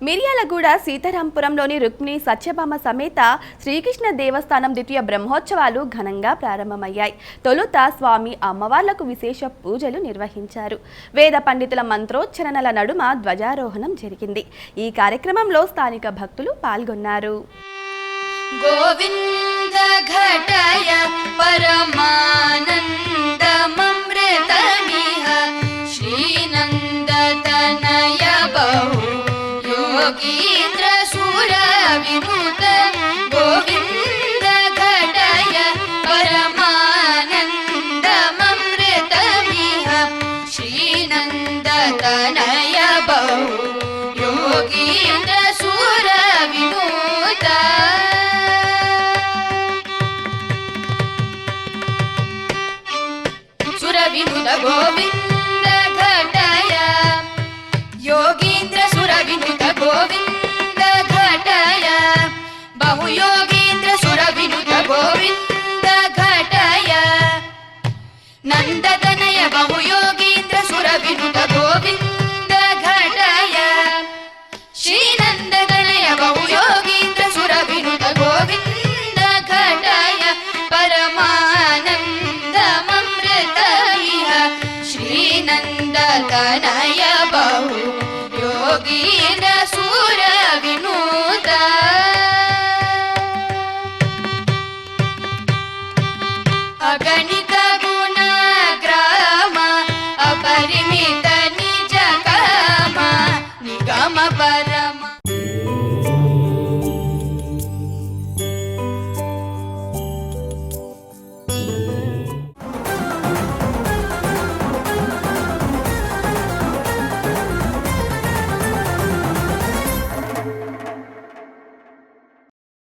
మిర్యాలగూడ సీతారాంపురంలోని రుక్మిణి సత్యభామ సమేత శ్రీకృష్ణ దేవస్థానం ద్వితీయ బ్రహ్మోత్సవాలు ఘనంగా ప్రారంభమయ్యాయి. తొలుత స్వామి అమ్మవార్లకు విశేష పూజలు నిర్వహించారు. వేద పండితుల మంత్రోచ్చరణల నడుమ ధ్వజారోహణం జరిగింది. ఈ కార్యక్రమంలో స్థానిక భక్తులు పాల్గొన్నారు. గోవింద ఘటయ పరమానందమమృతమిహ శ్రీనందతనయ బహు योगीन्द्र सुर विनुत गोविंद घटय परमानंदममृतमिह श्रीनंदतनय बहु योगीन्द्र सुर विनुत सुर विनुत गोविंद घटय योगीन्द्र सुर विनुत गोविंद घटय बहु योगीन्द्र सुर विनुत गोविंद घटय नंदतनय बहु योगीन्द्र सुर विनुत गोविंद घटय श्रीनंदतनय बहु योगीन्द्र सुर विनुत गोविंद घटय परमानंदममृतमिह श्रीनंदतनय बहु योगीन्द्र सुर विनुत अगणित गुण ग्राम अपरिमित निज काम निगम परम